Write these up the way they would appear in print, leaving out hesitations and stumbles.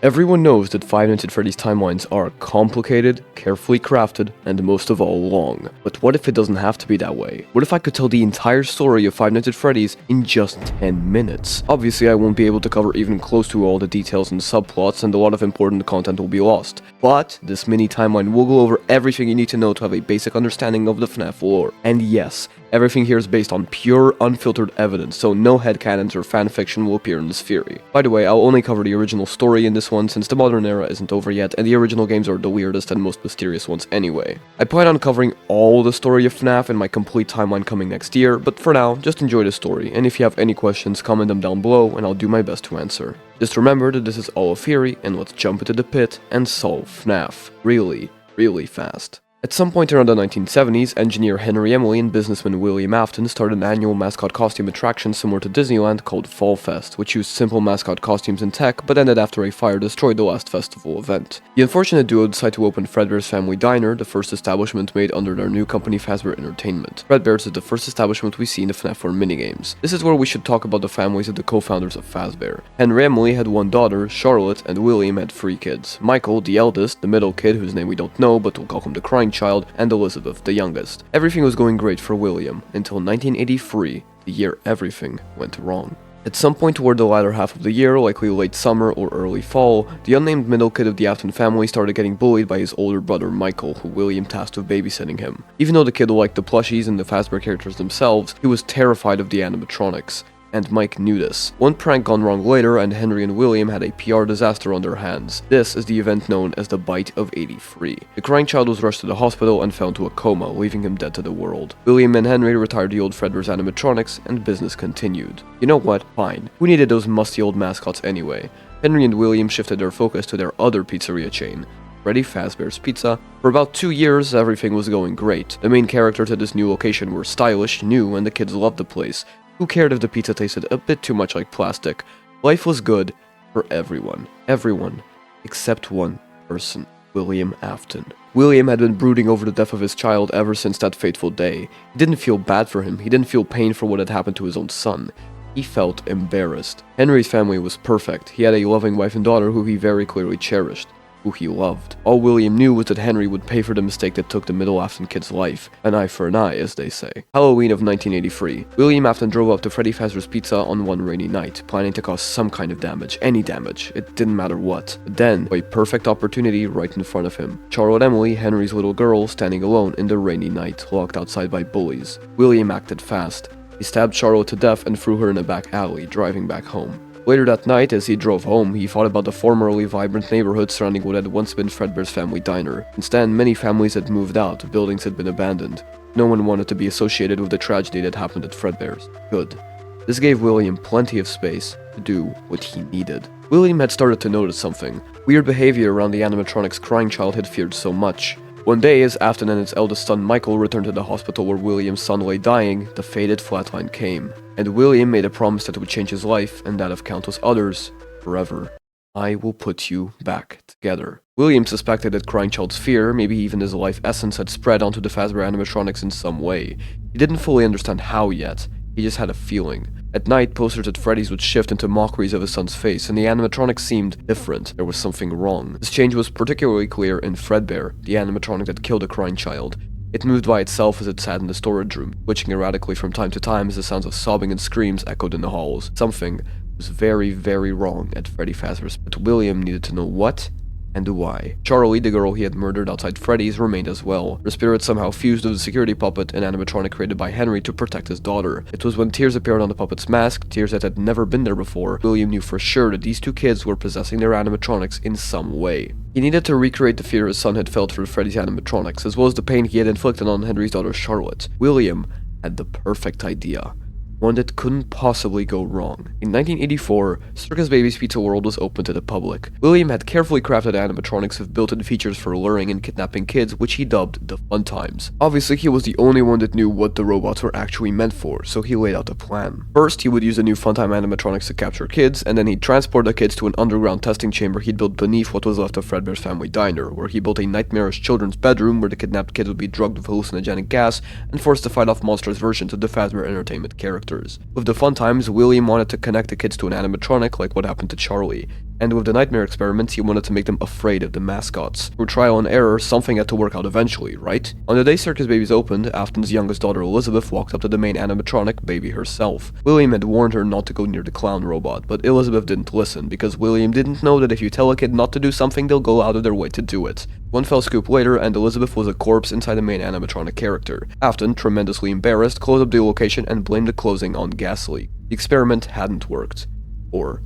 Everyone knows that Five Nights at Freddy's timelines are complicated, carefully crafted, and most of all long. But what if it doesn't have to be that way? What if I could tell the entire story of Five Nights at Freddy's in just 10 minutes? Obviously, I won't be able to cover even close to all the details and subplots, and a lot of important content will be lost. But this mini timeline will go over everything you need to know to have a basic understanding of the FNaF lore. And yes, everything here is based on pure, unfiltered evidence, so no headcanons or fanfiction will appear in this theory. By the way, I'll only cover the original story in this one since the modern era isn't over yet, and the original games are the weirdest and most mysterious ones anyway. I plan on covering all the story of FNaF in my complete timeline coming next year, but for now, just enjoy the story, and if you have any questions, comment them down below and I'll do my best to answer. Just remember that this is all a theory, and let's jump into the pit and solve FNaF really, really fast. At some point around the 1970s, engineer Henry Emily and businessman William Afton started an annual mascot costume attraction similar to Disneyland called Fall Fest, which used simple mascot costumes and tech, but ended after a fire destroyed the last festival event. The unfortunate duo decided to open Fredbear's Family Diner, the first establishment made under their new company Fazbear Entertainment. Fredbear's is the first establishment we see in the FNaF 4 minigames. This is where we should talk about the families of the co-founders of Fazbear. Henry Emily had one daughter, Charlotte, and William had 3 kids. Michael, the eldest, the middle kid whose name we don't know but we'll call him the crying child, and Elizabeth, the youngest. Everything was going great for William, until 1983, the year everything went wrong. At some point toward the latter half of the year, likely late summer or early fall, the unnamed middle kid of the Afton family started getting bullied by his older brother Michael, who William tasked with babysitting him. Even though the kid liked the plushies and the Fazbear characters themselves, he was terrified of the animatronics. And Mike knew this. One prank gone wrong later, and Henry and William had a PR disaster on their hands. This is the event known as the Bite of 83. The crying child was rushed to the hospital and fell into a coma, leaving him dead to the world. William and Henry retired the old Fredbear's animatronics, and business continued. You know what? Fine. Who needed those musty old mascots anyway? Henry and William shifted their focus to their other pizzeria chain, Freddy Fazbear's Pizza. For about 2 years, everything was going great. The main characters at this new location were stylish, new, and the kids loved the place. Who cared if the pizza tasted a bit too much like plastic? Life was good for everyone. Everyone. Except one person. William Afton. William had been brooding over the death of his child ever since that fateful day. He didn't feel bad for him. He didn't feel pain for what had happened to his own son. He felt embarrassed. Henry's family was perfect. He had a loving wife and daughter who he very clearly cherished, who he loved. All William knew was that Henry would pay for the mistake that took the middle Afton kid's life. An eye for an eye, as they say. Halloween of 1983. William Afton drove up to Freddy Fazbear's Pizza on one rainy night, planning to cause some kind of damage. Any damage. It didn't matter what. But then, a perfect opportunity right in front of him. Charlotte Emily, Henry's little girl, standing alone in the rainy night, locked outside by bullies. William acted fast. He stabbed Charlotte to death and threw her in a back alley, driving back home. Later that night, as he drove home, he thought about the formerly vibrant neighborhood surrounding what had once been Fredbear's Family Diner. Instead, many families had moved out, buildings had been abandoned. No one wanted to be associated with the tragedy that happened at Fredbear's. Good. This gave William plenty of space to do what he needed. William had started to notice something. Weird behavior around the animatronic's crying child had feared so much. One day, as Afton and his eldest son Michael returned to the hospital where William's son lay dying, the fated flatline came. And William made a promise that would change his life, and that of countless others, forever. I will put you back together. William suspected that crying child's fear, maybe even his life essence, had spread onto the Fazbear animatronics in some way. He didn't fully understand how yet. He just had a feeling. At night, posters at Freddy's would shift into mockeries of his son's face, and the animatronics seemed different. There was something wrong. This change was particularly clear in Fredbear, the animatronic that killed a crying child. It moved by itself as it sat in the storage room, twitching erratically from time to time as the sounds of sobbing and screams echoed in the halls. Something was very, very wrong at Freddy Fazbear's, but William needed to know what and why. Charlie, the girl he had murdered outside Freddy's, remained as well. Her spirit somehow fused with the security puppet, an animatronic created by Henry to protect his daughter. It was when tears appeared on the puppet's mask, tears that had never been there before, William knew for sure that these two kids were possessing their animatronics in some way. He needed to recreate the fear his son had felt through Freddy's animatronics, as well as the pain he had inflicted on Henry's daughter Charlotte. William had the perfect idea. One that couldn't possibly go wrong. In 1984, Circus Baby's Pizza World was open to the public. William had carefully crafted animatronics with built-in features for luring and kidnapping kids, which he dubbed the Fun Times. Obviously, he was the only one that knew what the robots were actually meant for, so he laid out a plan. First, he would use the new Funtime animatronics to capture kids, and then he'd transport the kids to an underground testing chamber he'd built beneath what was left of Fredbear's Family Diner, where he built a nightmarish children's bedroom where the kidnapped kids would be drugged with hallucinogenic gas and forced to fight off monstrous versions of the Fazbear Entertainment characters. With the Fun Times, William wanted to connect the kids to an animatronic like what happened to Charlie. And with the nightmare experiments, he wanted to make them afraid of the mascots. Through trial and error, something had to work out eventually, right? On the day Circus Babies opened, Afton's youngest daughter Elizabeth walked up to the main animatronic, Baby herself. William had warned her not to go near the clown robot, but Elizabeth didn't listen, because William didn't know that if you tell a kid not to do something, they'll go out of their way to do it. One fell swoop later, and Elizabeth was a corpse inside the main animatronic character. Afton, tremendously embarrassed, closed up the location and blamed the closing on gas leak. The experiment hadn't worked. Or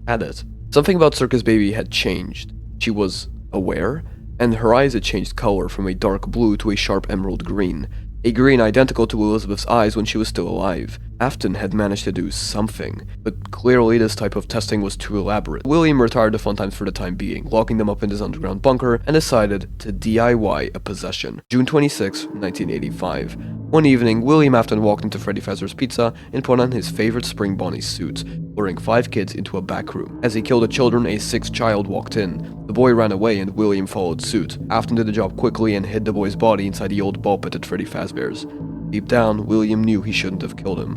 had it? Something about Circus Baby had changed. She was aware, and her eyes had changed color from a dark blue to a sharp emerald green. A green identical to Elizabeth's eyes when she was still alive. Afton had managed to do something, but clearly this type of testing was too elaborate. William retired the Fun Times for the time being, locking them up in his underground bunker, and decided to DIY a possession. June 26, 1985. One evening, William Afton walked into Freddy Fazbear's Pizza and put on his favorite Spring Bonnie suit, luring 5 kids into a back room. As he killed the children, a 6th child walked in. The boy ran away and William followed suit. Afton did the job quickly and hid the boy's body inside the old ball pit at Freddy Fazbear's. Deep down, William knew he shouldn't have killed him,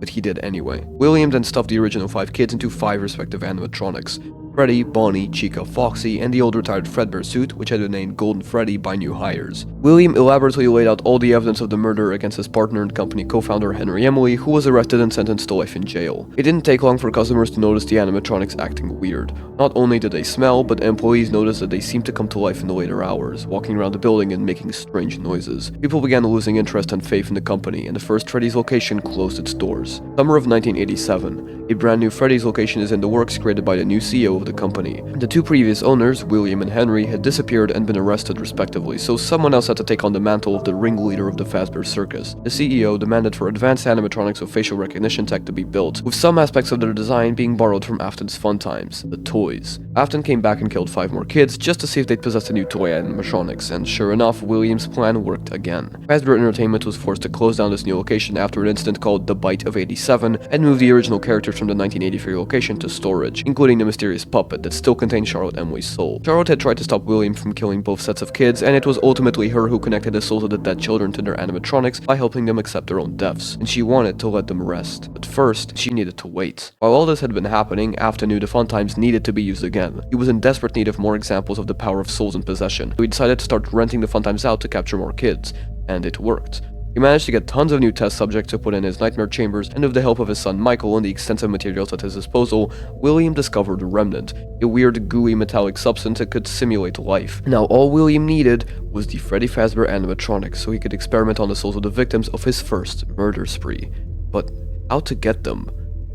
but he did anyway. William then stuffed the original 5 kids into 5 respective animatronics: Freddy, Bonnie, Chica, Foxy, and the old retired Fredbear suit, which had been named Golden Freddy by new hires. William elaborately laid out all the evidence of the murder against his partner and company co-founder Henry Emily, who was arrested and sentenced to life in jail. It didn't take long for customers to notice the animatronics acting weird. Not only did they smell, but employees noticed that they seemed to come to life in the later hours, walking around the building and making strange noises. People began losing interest and faith in the company, and the first Freddy's location closed its doors. Summer of 1987. A brand new Freddy's location is in the works, created by the new CEO of the company. The 2 previous owners, William and Henry, had disappeared and been arrested respectively, so someone else had to take on the mantle of the ringleader of the Fazbear Circus. The CEO demanded for advanced animatronics of facial recognition tech to be built, with some aspects of their design being borrowed from Afton's Fun Times, the toys. Afton came back and killed 5 more kids just to see if they'd possess a new toy animatronics, and sure enough, William's plan worked again. Fazbear Entertainment was forced to close down this new location after an incident called the Bite of 87 and move the original characters from the 1983 location to storage, including the mysterious puppet that still contained Charlotte Emily's soul. Charlotte had tried to stop William from killing both sets of kids, and it was ultimately her who connected the souls of the dead children to their animatronics by helping them accept their own deaths, and she wanted to let them rest. But first, she needed to wait. While all this had been happening, Afton knew the Fun Times needed to be used again. He was in desperate need of more examples of the power of souls in possession, so he decided to start renting the Fun Times out to capture more kids, and it worked. He managed to get tons of new test subjects to put in his nightmare chambers, and with the help of his son Michael and the extensive materials at his disposal, William discovered Remnant, a weird gooey metallic substance that could simulate life. Now all William needed was the Freddy Fazbear animatronics so he could experiment on the souls of the victims of his first murder spree. But how to get them?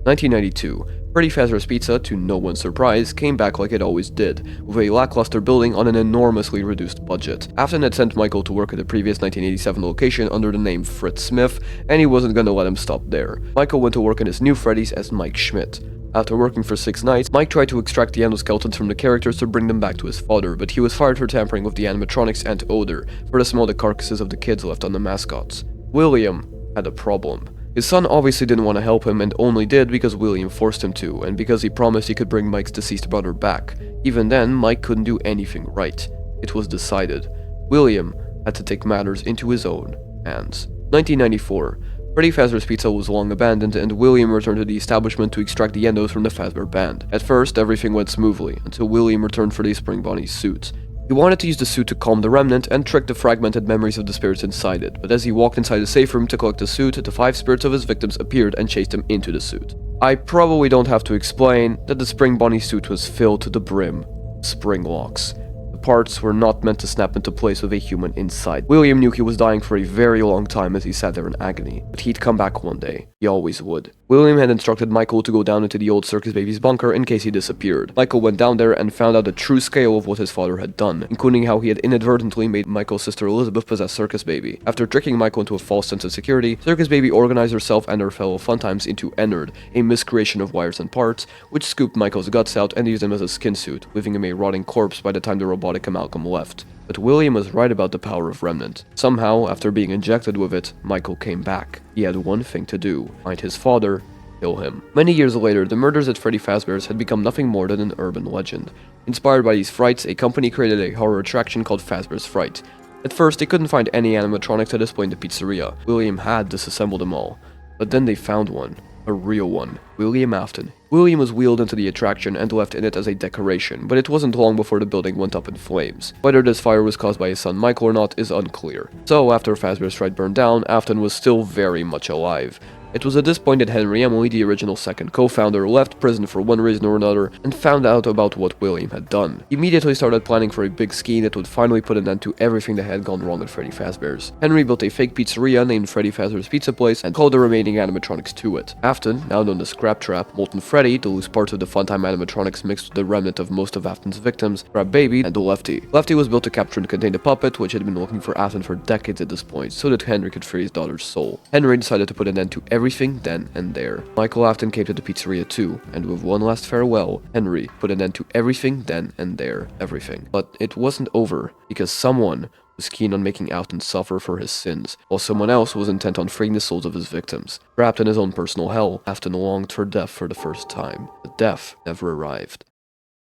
1992. Freddy Fazbear's Pizza, to no one's surprise, came back like it always did, with a lackluster building on an enormously reduced budget. Afton had sent Michael to work at the previous 1987 location under the name Fritz Smith, and he wasn't gonna let him stop there. Michael went to work in his new Freddy's as Mike Schmidt. After working for 6 nights, Mike tried to extract the endoskeletons from the characters to bring them back to his father, but he was fired for tampering with the animatronics and odor, for to smell the carcasses of the kids left on the mascots. William had a problem. His son obviously didn't want to help him and only did because William forced him to, and because he promised he could bring Mike's deceased brother back. Even then, Mike couldn't do anything right. It was decided. William had to take matters into his own hands. 1994. Freddy Fazbear's Pizza was long abandoned, and William returned to the establishment to extract the endos from the Fazbear band. At first, everything went smoothly, until William returned for the Spring Bonnie's suit. He wanted to use the suit to calm the remnant and trick the fragmented memories of the spirits inside it, but as he walked inside the safe room to collect the suit, the 5 spirits of his victims appeared and chased him into the suit. I probably don't have to explain that the Spring Bonnie suit was filled to the brim with spring locks. The parts were not meant to snap into place with a human inside. William knew he was dying for a very long time as he sat there in agony, but he'd come back one day. He always would. William had instructed Michael to go down into the old Circus Baby's bunker in case he disappeared. Michael went down there and found out the true scale of what his father had done, including how he had inadvertently made Michael's sister Elizabeth possess Circus Baby. After tricking Michael into a false sense of security, Circus Baby organized herself and her fellow Fun Times into Ennard, a miscreation of wires and parts, which scooped Michael's guts out and used him as a skin suit, leaving him a rotting corpse by the time the robotic amalgam left. But William was right about the power of Remnant. Somehow, after being injected with it, Michael came back. He had one thing to do: find his father, kill him. Many years later, the murders at Freddy Fazbear's had become nothing more than an urban legend. Inspired by these frights, a company created a horror attraction called Fazbear's Fright. At first, they couldn't find any animatronics to display in the pizzeria. William had disassembled them all. But then they found one. a real one. William Afton. William was wheeled into the attraction and left in it as a decoration, but it wasn't long before the building went up in flames. Whether this fire was caused by his son Michael or not is unclear. So, after Fazbear's Fright burned down, Afton was still very much alive. It was at this point that Henry Emily, the original second co-founder, left prison for one reason or another and found out about what William had done. He immediately started planning for a big scheme that would finally put an end to everything that had gone wrong at Freddy Fazbear's. Henry built a fake pizzeria named Freddy Fazbear's Pizza Place and called the remaining animatronics to it. Afton, now known as Scrap Trap, Molten Freddy, the loose parts of the Funtime animatronics mixed with the remnant of most of Afton's victims, Crab Baby, and the Lefty. Lefty was built to capture and contain the puppet, which had been looking for Afton for decades at this point, so that Henry could free his daughter's soul. Henry decided to put an end to everything then and there. Michael Afton came to the pizzeria too, and with one last farewell, Henry put an end to everything then and there. Everything. But it wasn't over, because someone was keen on making Afton suffer for his sins, while someone else was intent on freeing the souls of his victims. Trapped in his own personal hell, Afton longed for death for the first time. But death never arrived.